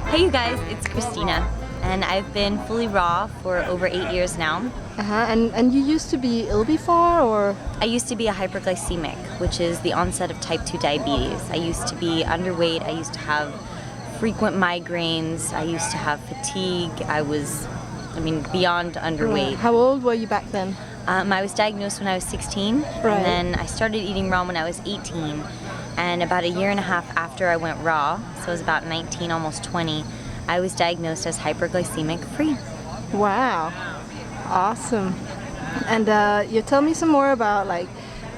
Hey you guys, it's Kristina, and I've been fully raw for over 8 years now. And you used to be ill before, or? I used to be a hyperglycemic, which is the onset of type 2 diabetes. I used to be underweight, I used to have frequent migraines, I used to have fatigue, I was beyond underweight. How old were you back then? I was diagnosed when I was 16, Right. and then I started eating raw when I was 18. And about a year and a half after I went raw, so I was about 19, almost 20, I was diagnosed as hyperglycemic free. Wow, awesome. And you tell me some more about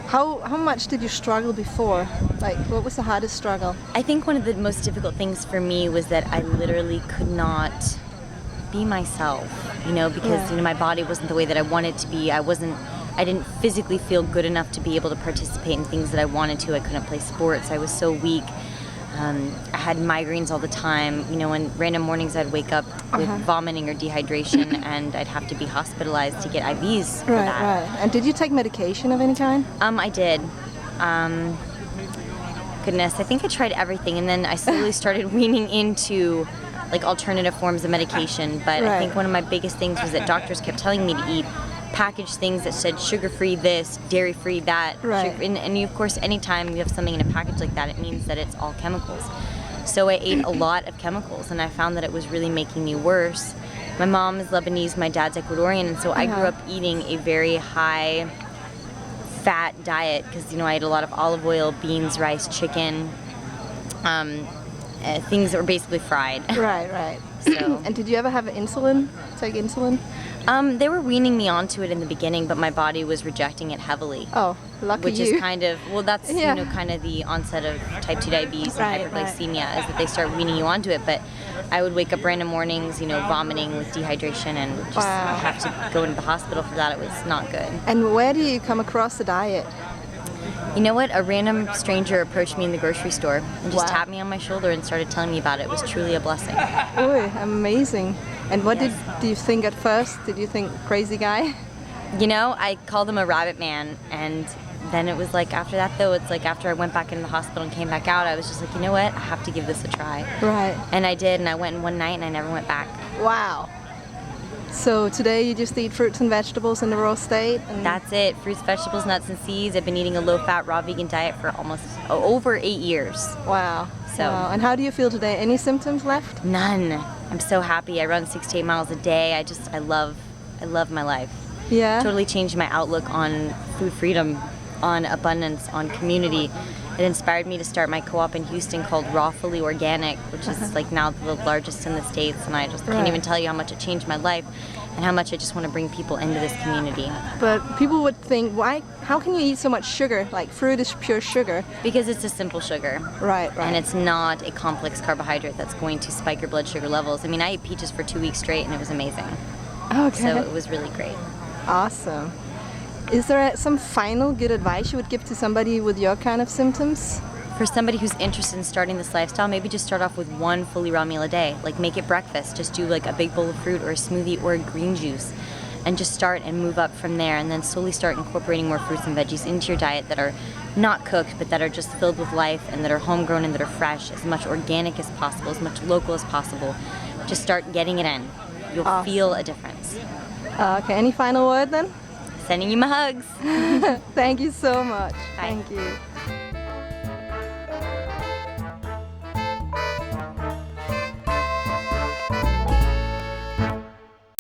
how much did you struggle before? Like, what was the hardest struggle? I think one of the most difficult things for me was that I literally could not be myself, because my body wasn't the way that I wanted to be. I didn't physically feel good enough to be able to participate in things that I wanted to. I couldn't play sports. I was so weak. I had migraines all the time. On random mornings I'd wake up with vomiting or dehydration, and I'd have to be hospitalized to get IVs for that. Right. And did you take medication of any kind? I did. Goodness, I think I tried everything, and then I slowly started weaning into alternative forms of medication. But I think one of my biggest things was that doctors kept telling me to eat packaged things that said sugar-free this, dairy-free that. Right. And of course, anytime you have something in a package like that, it means that it's all chemicals. So I ate a lot of chemicals, and I found that it was really making me worse. My mom is Lebanese, my dad's Ecuadorian, and so I grew up eating a very high fat diet because, I ate a lot of olive oil, beans, rice, chicken, things that were basically fried. Right. So. And did you ever have insulin? Take insulin? They were weaning me onto it in the beginning, but my body was rejecting it heavily. Oh, lucky which you. is kind of, that's kind of the onset of type 2 diabetes and hyperglycemia, is that they start weaning you onto it. But I would wake up random mornings, vomiting with dehydration, and just have to go into the hospital for that. It was not good. And where do you come across the diet? You know what? A random stranger approached me in the grocery store and just tapped me on my shoulder and started telling me about it. It was truly a blessing. Oh, amazing. And what did you think at first? Did you think crazy guy? I called him a rabbit man, and then it was after that though, it's after I went back into the hospital and came back out, I was just you know what? I have to give this a try. Right. And I did, and I went in one night and I never went back. Wow. So today you just eat fruits and vegetables in the raw state? And that's it. Fruits, vegetables, nuts, and seeds. I've been eating a low-fat, raw vegan diet for almost over 8 years. Wow. So. Wow. And how do you feel today? Any symptoms left? None. I'm so happy. I run 6 to 8 miles a day. I love my life. Yeah. Totally changed my outlook on food freedom, on abundance, on community. It inspired me to start my co-op in Houston called Raw Fully Organic, which is now the largest in the States, and I just can't even tell you how much it changed my life and how much I just want to bring people into this community. But people would think, how can you eat so much sugar? Fruit is pure sugar. Because it's a simple sugar. Right. And it's not a complex carbohydrate that's going to spike your blood sugar levels. I ate peaches for 2 weeks straight, and it was amazing. Okay. So it was really great. Awesome. Is there some final good advice you would give to somebody with your kind of symptoms? For somebody who's interested in starting this lifestyle, maybe just start off with one fully raw meal a day. Make it breakfast. Just do a big bowl of fruit or a smoothie or a green juice. And just start and move up from there, and then slowly start incorporating more fruits and veggies into your diet that are not cooked, but that are just filled with life and that are homegrown and that are fresh, as much organic as possible, as much local as possible. Just start getting it in. You'll feel a difference. Okay, any final word then? Sending you my hugs. Thank you so much. Bye. Thank you.